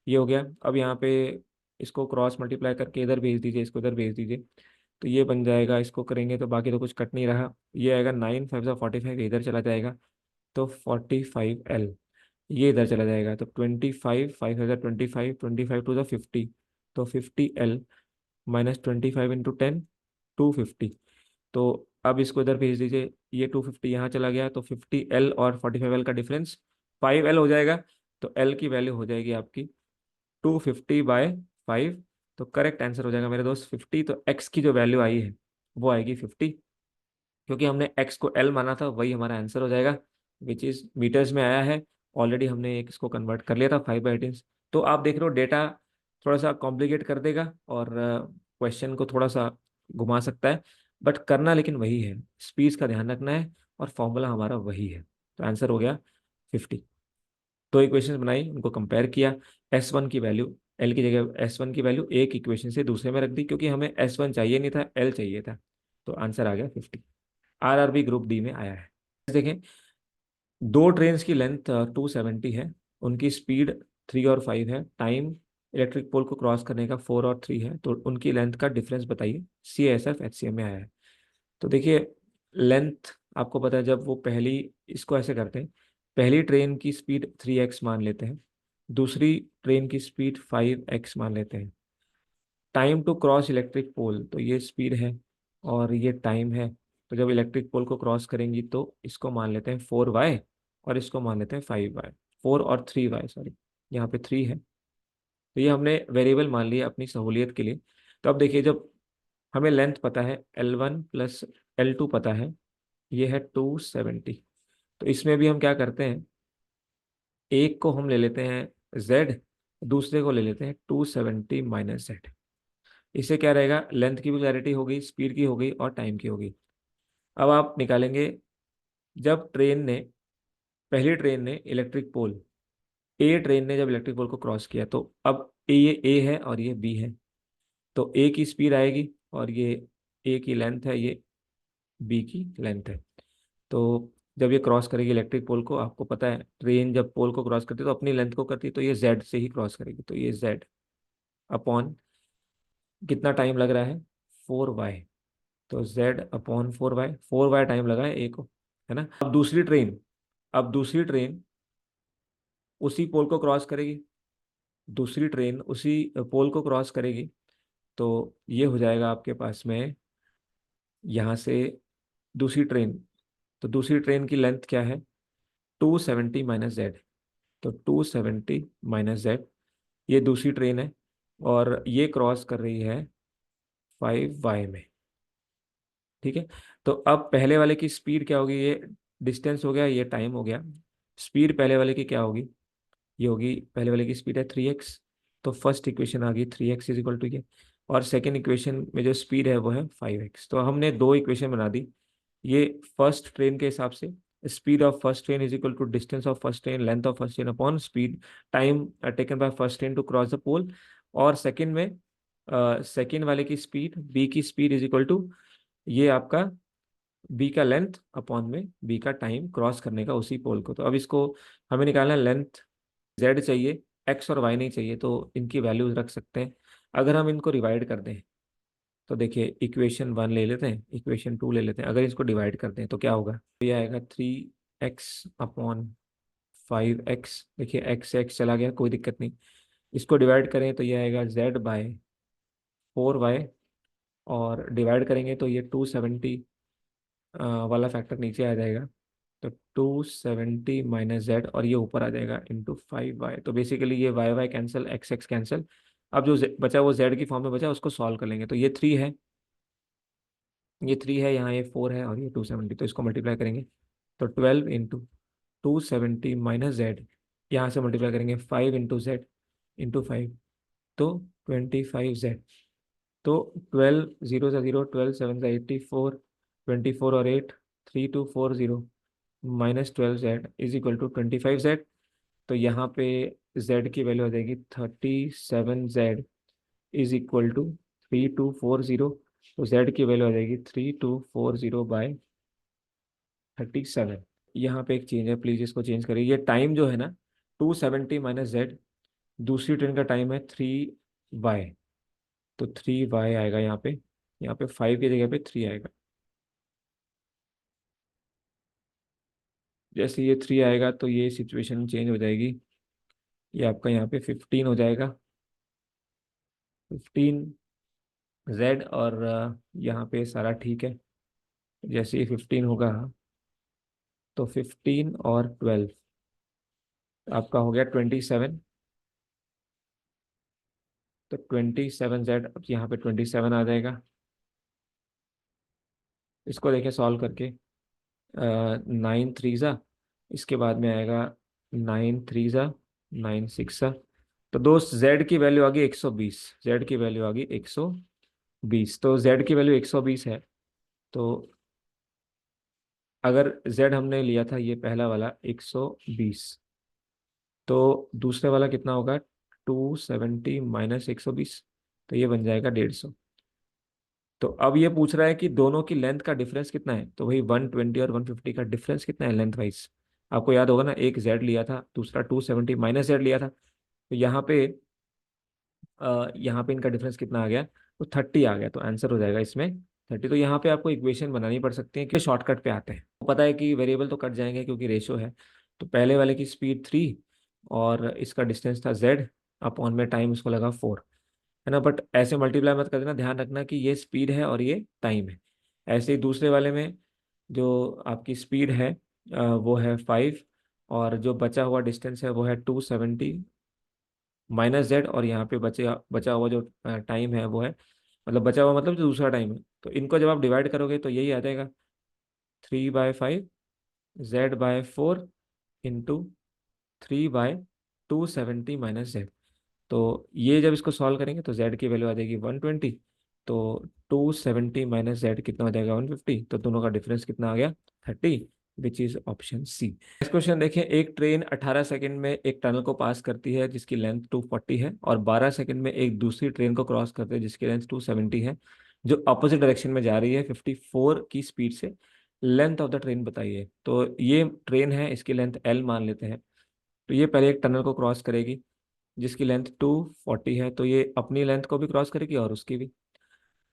ये हो गया। अब यहाँ पे इसको क्रॉस मल्टीप्लाई करके इधर भेज दीजिए, इसको इधर भेज दीजिए, तो ये बन जाएगा। इसको करेंगे तो बाकी तो कुछ कट नहीं रहा, ये आएगा 9×5 = 45, इधर चला जाएगा। तो 45L, ये इधर चला जाएगा। तो 25, 5×5 = 25, 25×2 = 50, तो 50L -25 × 10, 250। तो अब इसको इधर भेज दीजिए, ये 250 यहाँ चला गया, तो 50L और 45L का डिफरेंस 5L हो जाएगा। तो L की वैल्यू हो जाएगी आपकी 250/5। तो करेक्ट आंसर हो जाएगा मेरे दोस्त 50। तो x की जो वैल्यु आई है वो आएगी 50, क्योंकि हमने x को L माना था, वही हमारा आंसर हो जाएगा, विच इज मीटर्स में आया है। ऑलरेडी हमने एक इसको कन्वर्ट कर लिया था 5/18। तो आप देख रहे हो डेटा थोड़ा सा कॉम्प्लिकेट कर देगा और क्वेश्चन को थोड़ा सा घुमा सकता है, बट करना लेकिन वही है, स्पीड का ध्यान रखना है, और फॉर्मूला हमारा वही है। तो आंसर हो गया 50। दो इक्वेशंस बनाई, उनको कंपेयर किया, S1 की वैल्यू L की जगह S1 की वैल्यू एक इक्वेशन से दूसरे में रख दी, क्योंकि हमें S1 चाहिए नहीं था, L चाहिए था। तो आंसर आ गया 50। RRB ग्रुप डी में आया है। देखें, दो ट्रेन्स की लेंथ 270 है, उनकी स्पीड 3 और 5 है, टाइम इलेक्ट्रिक पोल को क्रॉस करने का 4 और 3 है, तो उनकी लेंथ का डिफरेंस बताइए। CASF HCM में आया है। तो देखिए लेंथ आपको पता है, जब वो पहली, इसको ऐसे करते हैं, पहली ट्रेन की स्पीड 3x मान लेते हैं, दूसरी ट्रेन की स्पीड 5x मान लेते हैं। Time to cross electric pole, तो ये स्पीड है और ये टाइम है। तो जब इलेक्ट्रिक पोल को क्रॉस करेंगी तो इसको मान लेते हैं 4y, और इसको मान लेते हैं 5y, 4 और 3y, सॉरी, यहाँ पे 3 है। तो ये हमने वेरिएबल मान लिया अपनी सहूलियत के लिए। तो अब देखिए, जब हमें लेंथ पता है L1 + L2 पता है, ये है 270। तो इसमें भी हम क्या करते हैं, एक को हम ले लेते हैं Z, दूसरे को ले लेते हैं 270 - Z। इससे क्या रहेगा, लेंथ की भी क्लैरिटी हो गई, स्पीड की हो गई, और टाइम की हो गई। अब आप निकालेंगे, जब ट्रेन ने, पहली ट्रेन ने इलेक्ट्रिक पोल, ए ट्रेन ने जब इलेक्ट्रिक पोल को क्रॉस किया, तो अब ये ए है और ये बी है। तो ए की स्पीड आएगी, और ये ए की लेंथ है, ये बी की लेंथ है। तो जब ये क्रॉस करेगी इलेक्ट्रिक पोल को, आपको पता है ट्रेन जब पोल को क्रॉस करती है तो अपनी लेंथ को करती है, तो ये जेड से ही क्रॉस करेगी। तो ये जेड अपॉन, कितना टाइम लग रहा है, 4y, तो Z/4y, 4y टाइम लगा है ए को, है ना। अब दूसरी ट्रेन उसी पोल को क्रॉस करेगी, दूसरी ट्रेन उसी पोल को क्रॉस करेगी। तो ये हो जाएगा आपके पास में यहाँ से दूसरी ट्रेन, तो दूसरी ट्रेन की लेंथ क्या है, 270 - z। तो 270 - z, ये दूसरी ट्रेन है और ये क्रॉस कर रही है 5y में। ठीक है। तो अब पहले वाले की स्पीड क्या होगी, ये डिस्टेंस हो गया, ये टाइम हो गया। स्पीड पहले वाले की क्या होगी, ये होगी, पहले वाले की स्पीड है 3x। तो फर्स्ट इक्वेशन आ गई 3x इज इक्वल टू ये। और सेकेंड इक्वेशन में जो स्पीड है वो है 5x। तो हमने दो इक्वेशन बना दी। ये फर्स्ट ट्रेन के हिसाब से speed of first train is equal to distance of first train length of first train upon speed time taken by first train to cross the pole. और सेकेंड में सेकेंड वाले की speed, B की speed is equal to ये आपका B का length upon में B का टाइम क्रॉस करने का उसी पोल को। तो अब इसको हमें निकालना है, लेंथ जेड चाहिए, एक्स और वाई नहीं चाहिए, तो इनकी वैल्यूज रख सकते हैं। अगर हम इनको डिवाइड कर दें तो देखिए, इक्वेशन 1 ले लेते हैं, इक्वेशन 2 ले लेते हैं। अगर इसको डिवाइड करते हैं तो क्या होगा, तो ये आएगा 3x/5x। देखिए एक्स से एक्स चला गया, कोई दिक्कत नहीं। इसको डिवाइड करें तो ये आएगा z/4y। और डिवाइड करेंगे तो ये 270 वाला फैक्टर नीचे आ जाएगा। तो 270 - z, और ये ऊपर आ जाएगा इंटू 5y। तो बेसिकली ये y y cancel, x x cancel. अब जो बचा वो z की फॉर्म में बचा, उसको सॉल्व कर लेंगे। तो ये 3 है, ये 3 है, यहाँ ये 4 है और ये 270। तो इसको मल्टीप्लाई करेंगे तो 12 इंटू 270 - z, यहाँ से मल्टीप्लाई करेंगे 5 इंटू जेड इंटू 5, तो 25z। तो 12 जीरो से जीरो, 12 7 से 84, 24 और 8, 3240 -12z is equal to 25z। तो यहाँ पे z की वैल्यू आ जाएगी 37z इज इक्वल टू 3240। तो z की वैल्यू आ जाएगी 3240/37। यहाँ पे एक चेंज है, प्लीज इसको चेंज करिए। ये टाइम जो है ना, 270 - z, दूसरी ट्रेन का टाइम है 3y। तो 3y आएगा यहाँ पे, यहाँ पे 5 की जगह पे 3 आएगा। जैसे ये 3 आएगा तो ये सिचुएशन चेंज हो जाएगी, ये आपका यहाँ पे 15 हो जाएगा, 15z। और यहाँ पे सारा ठीक है। जैसे ये 15 होगा तो 15 और 12 आपका हो गया 27। तो 27z, अब यहाँ पे 27 आ जाएगा। इसको देखिए सॉल्व करके, 9 3 ज़ा, इसके बाद में आएगा 9 3 ज़ा, 9 6 ज़ा। तो दोस्त z की वैल्यू आ गई 120, z की वैल्यू आ गई 120। तो z की वैल्यू 120 है। तो अगर z हमने लिया था ये पहला वाला 120, तो दूसरे वाला कितना होगा, 270 - 120, तो ये बन जाएगा 150। तो अब ये पूछ रहा है कि दोनों की लेंथ का डिफरेंस कितना है। तो वही 120 और 150 का डिफरेंस कितना है लेंथ वाइज। आपको याद होगा ना, एक z लिया था, दूसरा 270 - z लिया था। तो यहाँ पे इनका डिफरेंस कितना आ गया, तो 30 आ गया। तो आंसर हो जाएगा इसमें 30। तो यहाँ पे आपको इक्वेशन बनानी पड़ सकती है कि शॉर्टकट पे आते हैं। तो पता है कि वेरिएबल तो कट जाएंगे क्योंकि रेशो है। तो पहले वाले की स्पीड 3 और इसका डिस्टेंस था z, अपॉन में टाइम उसको लगा 4, है ना। बट ऐसे मल्टीप्लाई मत कर देना, ध्यान रखना कि ये स्पीड है और ये टाइम है। ऐसे ही दूसरे वाले में जो आपकी स्पीड है वो है 5, और जो बचा हुआ डिस्टेंस है वो है 270 -z, और यहाँ पे बचा बचा हुआ जो टाइम है वो है, मतलब बचा हुआ मतलब जो दूसरा टाइम है। तो इनको जब आप डिवाइड करोगे तो यही आ जाएगा 3/5 z/4 इंटू 3/270 - z। तो ये जब इसको सॉल्व करेंगे तो z की वैल्यू आ जाएगी 120। तो 270 - z कितना हो जाएगा, 150। तो दोनों का डिफरेंस कितना आ गया, 30, which is option C. Next question देखिए, एक ट्रेन 18 सेकंड में एक टनल को पास करती है जिसकी लेंथ 240 है, और 12 सेकंड में एक दूसरी ट्रेन को क्रॉस करती है जिसकी लेंथ 270 है, जो अपोजिट डायरेक्शन में जा रही है 54 की स्पीड से। लेंथ ऑफ द ट्रेन बताइए। तो ये ट्रेन है, इसकी लेंथ L मान लेते हैं। तो ये पहले एक टनल को क्रॉस करेगी जिसकी लेंथ 240 है, तो ये अपनी लेंथ को भी क्रॉस करेगी और उसकी भी,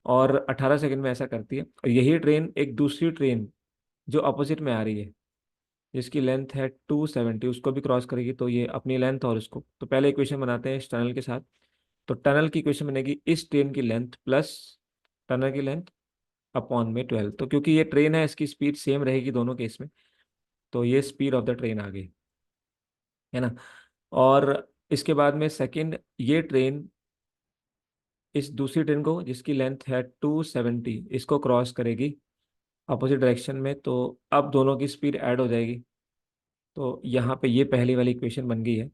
और 18 सेकंड में ऐसा करती है। और यही ट्रेन एक दूसरी ट्रेन जो अपोजिट में आ रही है जिसकी लेंथ है 270, उसको भी क्रॉस करेगी। तो ये अपनी लेंथ और उसको, तो पहले इक्वेशन बनाते हैं इस टनल के साथ। तो टनल की इक्वेशन बनेगी इस ट्रेन की लेंथ प्लस टनल की लेंथ अपॉन में 12। तो क्योंकि ये ट्रेन है इसकी स्पीड सेम रहेगी दोनों केस में, तो ये स्पीड ऑफ द ट्रेन आ गई, है ना। और इसके बाद में सेकंड, ये ट्रेन इस दूसरी ट्रेन को जिसकी लेंथ है 270, इसको क्रॉस करेगी अपोजिट डायरेक्शन में, तो अब दोनों की स्पीड ऐड हो जाएगी। तो यहाँ पे ये पहली वाली इक्वेशन बन गई है।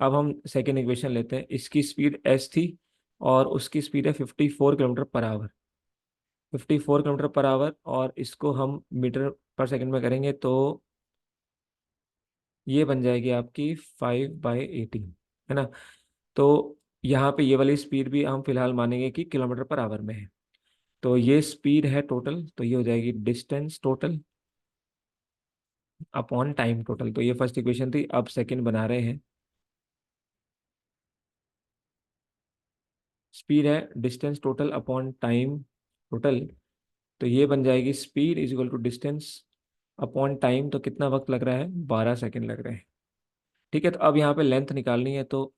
अब हम सेकेंड इक्वेशन लेते हैं। इसकी स्पीड एस थी और उसकी स्पीड है 54 kilometre per hour. 54 kilometre per hour, और इसको हम मीटर पर सेकंड में करेंगे तो ये बन जाएगी आपकी 5/18, है ना। तो यहाँ पे ये वाली स्पीड भी हम फिलहाल मानेंगे कि किलोमीटर पर आवर में है। तो ये स्पीड है टोटल, तो ये हो जाएगी distance total upon time total. तो ये फर्स्ट इक्वेशन थी, अब सेकंड बना रहे हैं। स्पीड है distance total upon time total, तो ये बन जाएगी speed is equal to distance upon time. तो कितना वक्त लग रहा है, 12 सेकंड लग रहे हैं। ठीक है, तो अब यहाँ पे लेंथ निकालनी है, तो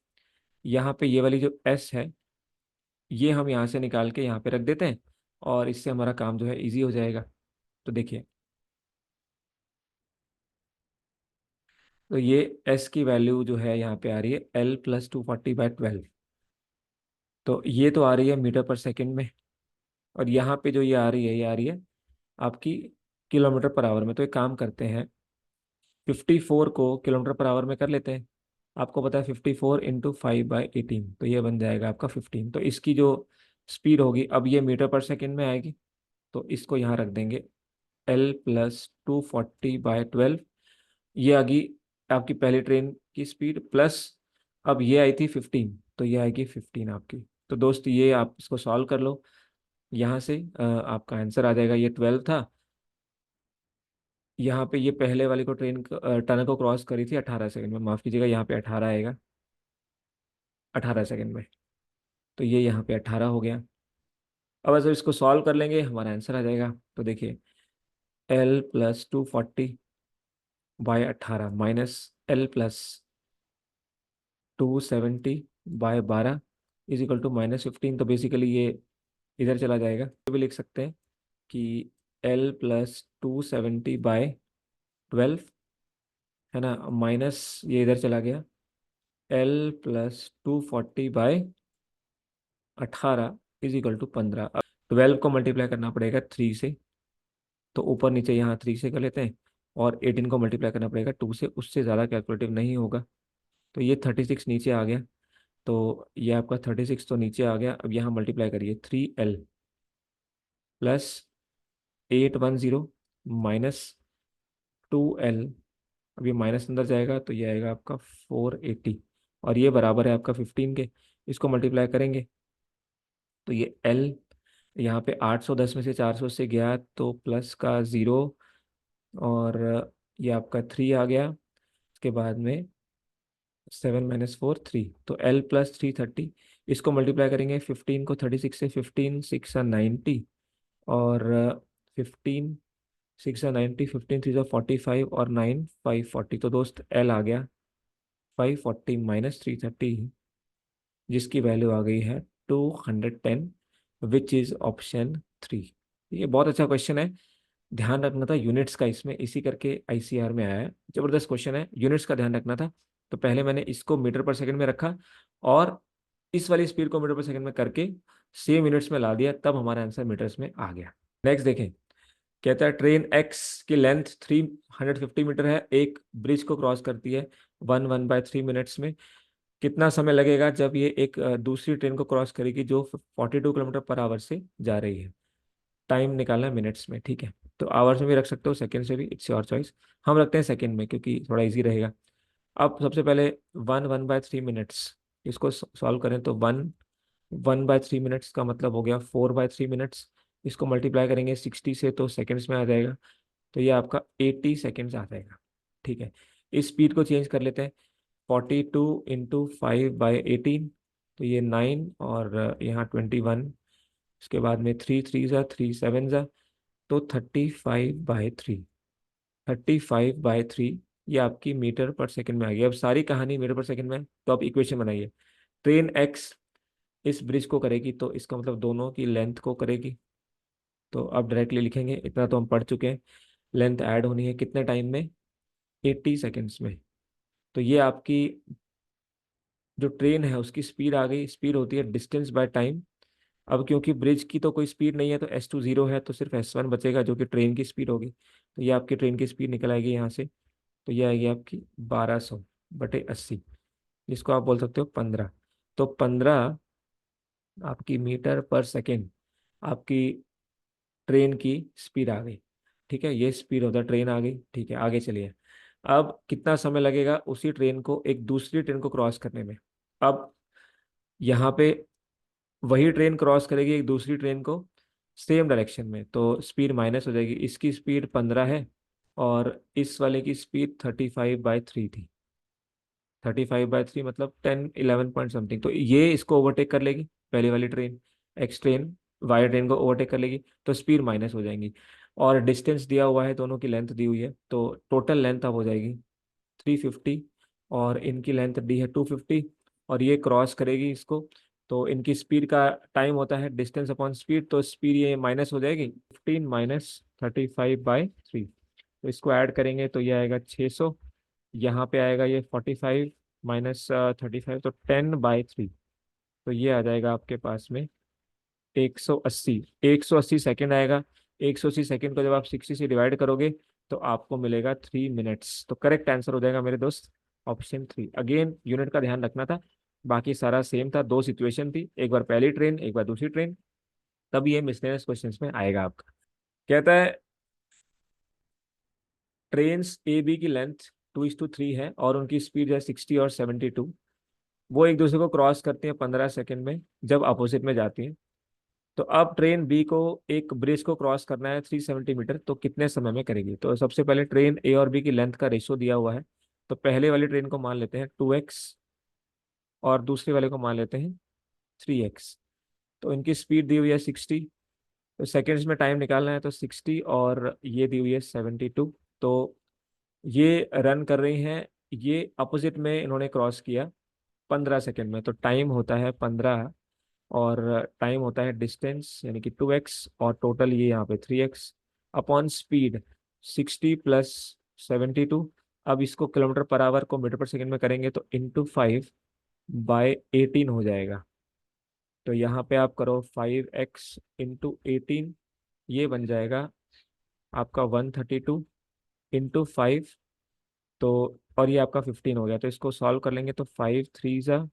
यहाँ पे ये वाली जो एस है, ये हम यहाँ से निकाल के यहाँ पे रख देते हैं, और इससे हमारा काम जो है इजी हो जाएगा। तो देखिए, तो ये एस की वैल्यू जो है यहाँ पे आ रही है L + 240/12। तो ये तो आ रही है मीटर पर सेकंड में, और यहाँ पे जो ये आ रही है, ये आ रही है आपकी किलोमीटर पर आवर में। तो एक काम करते हैं, 54 को किलोमीटर पर आवर में कर लेते हैं। आपको पता है 54 × 5/18, तो ये बन जाएगा आपका 15। तो इसकी जो स्पीड होगी, अब ये मीटर पर सेकंड में आएगी, तो इसको यहाँ रख देंगे L + 240/12। ये आ गई आपकी पहली ट्रेन की स्पीड, प्लस अब ये आई थी 15, तो ये आएगी 15 आपकी। तो दोस्त ये आप इसको सॉल्व कर लो, यहाँ से आपका आंसर आ जाएगा। ये 12 था, यहाँ पे ये पहले वाली को ट्रेन टनल को क्रॉस करी थी 18 सेकंड में, माफ़ कीजिएगा, यहाँ पे 18 आएगा, 18 सेकंड में। तो ये यहाँ पे 18 हो गया। अब अगर इसको सॉल्व कर लेंगे, हमारा आंसर आ जाएगा। तो देखिए, L + 240/18 minus L + 270/12 is equal to -15। तो बेसिकली ये इधर चला जाएगा, तो भी लिख सकते हैं कि L + 270/12, है ना, माइनस ये इधर चला गया L + 240/18 इज इक्वल टू 15। अब 12 को मल्टीप्लाई करना पड़ेगा 3 से, तो ऊपर नीचे यहाँ 3 से कर लेते हैं, और 18 को मल्टीप्लाई करना पड़ेगा 2 से, उससे ज़्यादा कैलकुलेटिव नहीं होगा। तो ये 36 नीचे आ गया, तो ये आपका 36 तो नीचे आ गया। अब यहाँ मल्टीप्लाई करिए, 3L + 810 -2L, अब ये माइनस अंदर जाएगा, तो ये आएगा आपका 480, और ये बराबर है आपका 15 के। इसको मल्टीप्लाई करेंगे तो ये L, यहाँ पे 810 में से 400 से गया तो प्लस का 0, और ये आपका 3 आ गया। इसके बाद में 7 - 4 3, तो L + 330। इसको मल्टीप्लाई करेंगे 15 को 36 से, 15 6 90, और 15 6 90, 15 3 45, और 9 540। तो दोस्त L आ गया 540 - 330, जिसकी वैल्यू आ गई है 210, विच इज ऑप्शन 3। ये बहुत अच्छा क्वेश्चन है, ध्यान रखना था यूनिट्स का इसमें, इसी करके आईसीआर में आया है। जबरदस्त क्वेश्चन है, यूनिट्स का ध्यान रखना था। तो पहले मैंने इसको मीटर पर सेकंड में रखा, और इस वाली स्पीड को मीटर पर सेकंड में करके सेम यूनिट्स में ला दिया, तब हमारा आंसर मीटर्स में आ गया। नेक्स्ट देखें, कहता है ट्रेन एक्स की लेंथ 350 मीटर है, एक ब्रिज को क्रॉस करती है 1/3 मिनट्स में। कितना समय लगेगा जब ये एक दूसरी ट्रेन को क्रॉस करेगी जो 42 किलोमीटर पर आवर से जा रही है। टाइम निकालना है मिनट्स में, ठीक है। तो आवर्स में भी रख सकते हो, सेकंड से भी, इट्स योर चॉइस। हम रखते हैं सेकंड में क्योंकि थोड़ा इजी रहेगा। अब सबसे पहले 1/3 मिनट्स, इसको सॉल्व करें तो 1/3 मिनट्स का मतलब हो गया 4/3 मिनट्स। इसको मल्टीप्लाई करेंगे 60 से तो सेकंड्स में आ जाएगा, तो ये आपका 80 सेकेंड्स आ जाएगा, ठीक है। इस स्पीड को चेंज कर लेते हैं, 42 × 5/18, तो ये 9, और यहाँ 21, उसके बाद में 3 3 3 7, तो 35/3, 35/3, ये आपकी मीटर पर सेकंड में आ गई। अब सारी कहानी मीटर पर सेकंड में है, तो आप इक्वेशन बनाइए। ट्रेन एक्स इस ब्रिज को करेगी, तो इसका मतलब दोनों की लेंथ को करेगी। तो अब डायरेक्टली लिखेंगे, इतना तो हम पढ़ चुके हैं। लेंथ ऐड होनी है कितने टाइम में, 80 सेकेंड्स में। तो ये आपकी जो ट्रेन है उसकी स्पीड आ गई। स्पीड होती है डिस्टेंस बाय टाइम। अब क्योंकि ब्रिज की तो कोई स्पीड नहीं है तो S2 0 है, तो सिर्फ S1 बचेगा जो कि ट्रेन की स्पीड होगी। तो ये आपकी ट्रेन की स्पीड निकल आएगी यहाँ से। तो ये आएगी आपकी 1200/80, जिसको आप बोल सकते हो 15। तो 15 आपकी मीटर पर सेकेंड आपकी ट्रेन की स्पीड आ गई। ठीक है, ये स्पीड ऑफ द ट्रेन आ गई। ठीक है, आगे चलिए। अब कितना समय लगेगा उसी ट्रेन को एक दूसरी ट्रेन को क्रॉस करने में। अब यहाँ पे वही ट्रेन क्रॉस करेगी एक दूसरी ट्रेन को सेम डायरेक्शन में, तो स्पीड माइनस हो जाएगी। इसकी स्पीड 15 है और इस वाले की स्पीड 35/3 थी। 35/3 मतलब 10 11 पॉइंट समथिंग। तो ये इसको ओवरटेक कर लेगी, पहली वाली train, x train y train को ओवरटेक कर लेगी, तो स्पीड माइनस हो जाएंगी। और डिस्टेंस दिया हुआ है, दोनों की लेंथ दी हुई है, तो टोटल लेंथ अब हो जाएगी 350 और इनकी लेंथ दी है 250। और ये क्रॉस करेगी इसको, तो इनकी स्पीड का टाइम होता है डिस्टेंस अपॉन स्पीड, तो स्पीड ये माइनस हो जाएगी 15 माइनस 35/3। तो इसको ऐड करेंगे तो ये आएगा 600। यहाँ पे आएगा ये 45 माइनस 35, तो 10/3। तो ये आ जाएगा आपके पास में 180 सेकेंड आएगा। 180 सेकेंड को जब आप 60 से डिवाइड करोगे तो आपको मिलेगा 3 मिनट्स। तो करेक्ट आंसर हो जाएगा मेरे दोस्त ऑप्शन 3। अगेन यूनिट का ध्यान रखना था, बाकी सारा सेम था। दो सिचुएशन थी, एक बार पहली ट्रेन एक बार दूसरी ट्रेन, तब ये मिसलेनियस क्वेश्चंस में आएगा आपका। कहता है ट्रेन्स ए बी की लेंथ 2:3 है और उनकी स्पीड है 60 और 72। वो एक दूसरे को क्रॉस करती हैं 15 सेकेंड में जब अपोजिट में जाती हैं। तो अब ट्रेन बी को एक ब्रिज को क्रॉस करना है 370 मीटर, तो कितने समय में करेगी? तो सबसे पहले ट्रेन ए और बी की लेंथ का रेशियो दिया हुआ है। तो पहले वाली ट्रेन को मान लेते हैं 2x और दूसरे वाले को मान लेते हैं 3x। तो इनकी स्पीड दी हुई है 60, तो सेकेंड्स में टाइम निकालना है, तो 60 और ये दी हुई है 72। तो ये रन कर रही हैं, ये अपोजिट में इन्होंने क्रॉस किया 15 सेकेंड में, तो टाइम होता है 15 और टाइम होता है डिस्टेंस यानी कि 2x और टोटल ये यहाँ पे 3x अपॉन स्पीड 60 प्लस 72। अब इसको किलोमीटर पर आवर को मीटर पर सेकेंड में करेंगे तो इंटू 5/18 हो जाएगा। तो यहाँ पे आप करो 5x इंटू 18, ये बन जाएगा आपका 132 इंटू 5। तो और ये आपका 15 हो गया। तो इसको सॉल्व कर लेंगे तो 5 3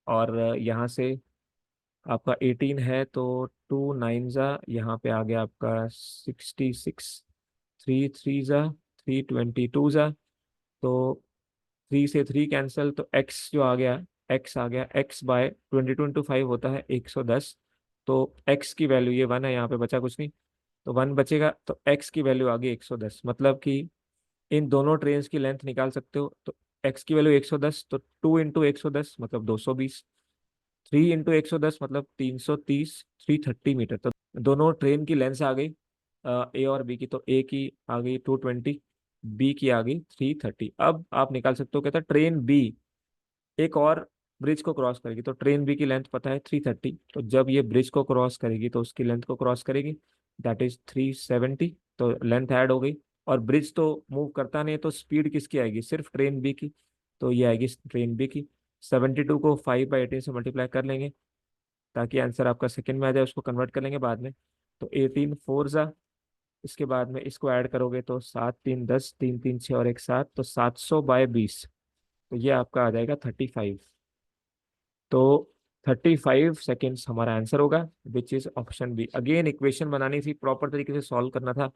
और यहाँ से आपका 18 है, तो 2 9 यहाँ पे आ गया आपका 66। 3 3 3 22 तो 3 से 3 कैंसिल, तो x जो आ गया, x आ गया, x/22 इंटू 5 होता है 110। तो x की वैल्यू ये 1 है, यहाँ पे बचा कुछ नहीं, तो 1 बचेगा। तो x की वैल्यू आ गई 110। मतलब कि इन दोनों ट्रेन की लेंथ निकाल सकते हो। तो x की वैल्यू 110, तो 2 इंटू 110 मतलब 220। 3 इंटू 110 मतलब 330, 330 मीटर। तो दोनों ट्रेन की लेंथ आ गई ए और बी की। तो ए की आ गई 220, बी की आ गई 330। अब आप निकाल सकते हो, कहता है ट्रेन बी एक और ब्रिज को क्रॉस करेगी। तो ट्रेन बी की लेंथ पता है 330, तो जब ये ब्रिज को क्रॉस करेगी तो उसकी लेंथ को क्रॉस करेगी, दैट इज 370। तो लेंथ ऐड हो गई। और ब्रिज तो मूव करता नहीं है, तो स्पीड किसकी आएगी? सिर्फ ट्रेन बी की। तो ये आएगी ट्रेन बी की। 72 को 5/18 से मल्टीप्लाई कर लेंगे ताकि आंसर आपका सेकंड में आ जाए, उसको कन्वर्ट कर लेंगे बाद में। तो 18 4 इसके बाद में इसको ऐड करोगे तो 7 3 10, 3 3 6 और 1 7, तो 700/20। तो ये आपका आ जाएगा 35। तो 35 सेकेंड्स हमारा आंसर होगा, which is option B. Again equation बनानी थी, प्रॉपर तरीके से सॉल्व करना था।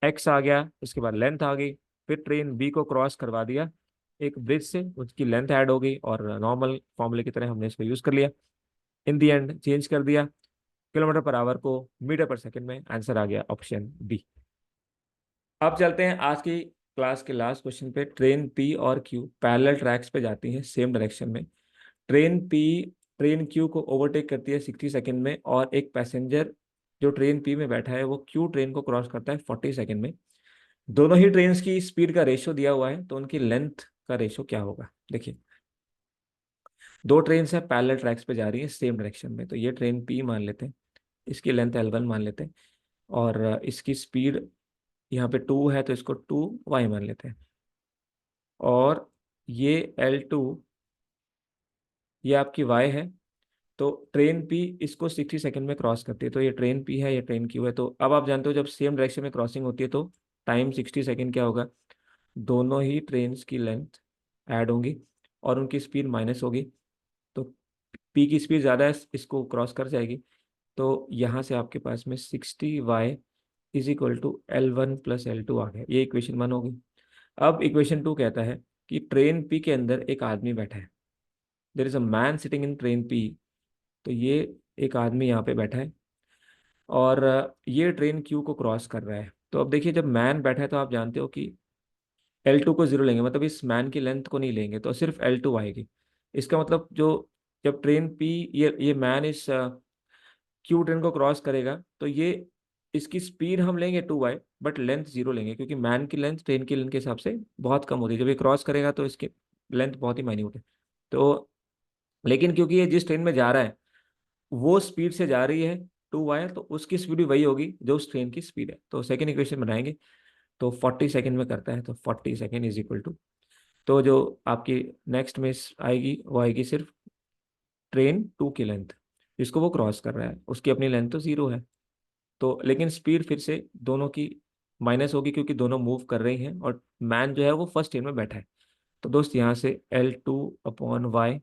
एक्स आ गया, उसके बाद लेंथ आ गई, फिर ट्रेन बी को क्रॉस करवा दिया एक ब्रिज से, उसकी लेंथ ऐड हो गई और नॉर्मल फॉर्मूले की तरह हमने इसको यूज कर लिया। इन दी एंड चेंज कर दिया किलोमीटर पर आवर को मीटर पर सेकंड में, आंसर आ गया ऑप्शन बी। अब चलते हैं आज की क्लास के लास्ट क्वेश्चन पे। ट्रेन पी और क्यू पैरेलल ट्रैक्स पे जाती हैं सेम डायरेक्शन में। ट्रेन पी ट्रेन क्यू को ओवरटेक करती है 60 सेकेंड में और एक पैसेंजर जो ट्रेन पी में बैठा है वो क्यू ट्रेन को क्रॉस करता है 40 सेकेंड में। दोनों ही ट्रेन की स्पीड का रेशियो दिया हुआ है, तो उनकी लेंथ का रेशियो क्या होगा? देखिए, दो ट्रेन है पैरेलल ट्रैक्स पे जा रही है सेम डायरेक्शन में। तो ये ट्रेन पी मान लेते हैं, इसकी लेंथ L1 मान लेते हैं और इसकी स्पीड यहाँ पे 2 है, तो इसको 2y मान लेते हैं। और ये L2 ये आपकी वाई है। तो ट्रेन पी इसको 60 सेकंड में क्रॉस करती है, तो ये ट्रेन पी है, ये ट्रेन क्यू है। तो अब आप जानते हो जब सेम डायरेक्शन में क्रॉसिंग होती है तो टाइम 60 सेकंड क्या होगा, दोनों ही ट्रेन की लेंथ ऐड होंगी और उनकी स्पीड माइनस होगी। तो पी की स्पीड ज़्यादा है, इसको क्रॉस कर जाएगी। तो यहाँ से आपके पास में 60y is equal to L1 + L2 आ गया। ये इक्वेशन 1 होगी। अब इक्वेशन 2 कहता है कि ट्रेन पी के अंदर एक आदमी बैठा है, there is a man sitting in train P. तो ये एक आदमी यहाँ पे बैठा है और ये ट्रेन क्यू को क्रॉस कर रहा है। तो अब देखिए जब मैन बैठा है तो आप जानते हो कि L2 को जीरो लेंगे, मतलब इस मैन की लेंथ को नहीं लेंगे, तो सिर्फ L2 आएगी। इसका मतलब जो जब ट्रेन पी ये मैन इस क्यू ट्रेन को क्रॉस करेगा तो ये इसकी स्पीड हम लेंगे 2y, बट लेंथ जीरो लेंगे क्योंकि मैन की लेंथ ट्रेन की लेंथ के हिसाब से बहुत कम होती है। जब ये क्रॉस करेगा तो इसकी लेंथ बहुत ही माइन्यूट है। तो लेकिन क्योंकि ये जिस ट्रेन में जा रहा है वो स्पीड से जा रही है 2y, तो उसकी स्पीड भी वही होगी जो उस ट्रेन की स्पीड है। तो सेकेंड इक्वेशन बनाएंगे। तो 40 सेकेंड में करता है, तो 40 सेकेंड इज इक्वल टू, तो जो आपकी नेक्स्ट में आएगी वो आएगी सिर्फ ट्रेन टू की लेंथ, जिसको वो क्रॉस कर रहा है उसकी अपनी लेंथ तो जीरो है। तो लेकिन स्पीड फिर से दोनों की माइनस होगी क्योंकि दोनों मूव कर रही हैं और मैन जो है वो फर्स्ट ट्रेन में बैठा है। तो दोस्त यहाँ से L2/y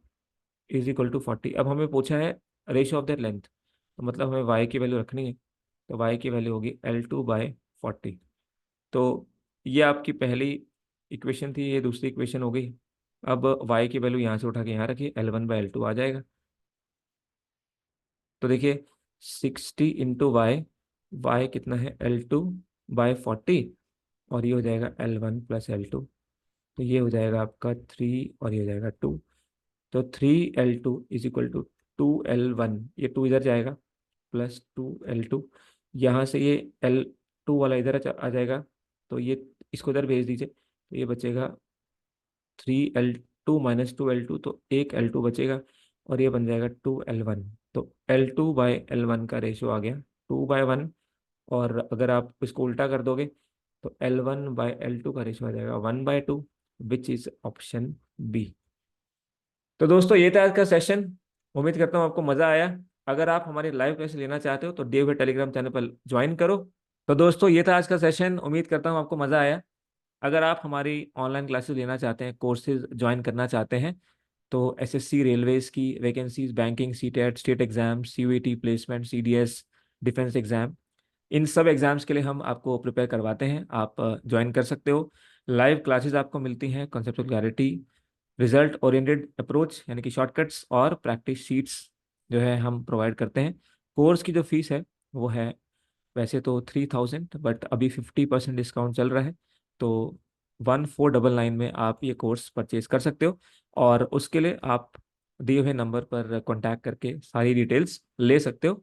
इज इक्वल टू 40। अब हमें पूछा है रेशियो ऑफ देयर लेंथ, तो मतलब हमें y की वैल्यू रखनी है। तो y की वैल्यू होगी L2/40। तो ये आपकी पहली इक्वेशन थी, ये दूसरी इक्वेशन हो गई। अब y की वैल्यू यहाँ से उठा के यहाँ रखिए, L1/L2 आ जाएगा। तो देखिए 60 × y कितना है L2/40, और ये हो जाएगा L1 + L2। तो ये हो जाएगा आपका 3 और ये हो जाएगा 2। तो 3L2 is equal to 2L1, ये 2 इधर जाएगा +2L2। यहाँ से ये L2 वाला इधर आ जाएगा, तो ये इसको इधर भेज दीजिए। तो ये बचेगा 3L2 - 2L2, तो एक L2 बचेगा और ये बन जाएगा 2L1। तो L2/L1 का रेशियो आ गया 2/1। और अगर आप इसको उल्टा कर दोगे तो L1/L2 का रेशियो आ जाएगा 1/2, विच इज ऑप्शन बी। तो दोस्तों ये था आज का सेशन। उम्मीद करता हूँ आपको मजा आया। अगर आप हमारी लाइव क्लास लेना चाहते हो तो दिए हुए टेलीग्राम चैनल पर ज्वाइन करो। तो दोस्तों ये था आज का सेशन, उम्मीद करता हूँ आपको मजा आया। अगर आप हमारी ऑनलाइन क्लासेस लेना चाहते हैं, कोर्सेज ज्वाइन करना चाहते हैं, तो एसएससी रेलवेज की vacancies, banking, CTET, state exam, CUET, placement, CDS, defence exam, इन सब एग्जाम्स के लिए हम आपको प्रिपेयर करवाते हैं। आप ज्वाइन कर सकते हो। लाइव क्लासेस आपको मिलती हैं, conceptual clarity, result oriented approach यानी कि शॉर्टकट्स, और प्रैक्टिस शीट्स जो है हम प्रोवाइड करते हैं। कोर्स की जो फीस है वो है वैसे तो 3000, बट अभी 50% डिस्काउंट चल रहा है। तो 1499 में आप ये कोर्स परचेज कर सकते हो, और उसके लिए आप दिए हुए नंबर पर कांटेक्ट करके सारी डिटेल्स ले सकते हो।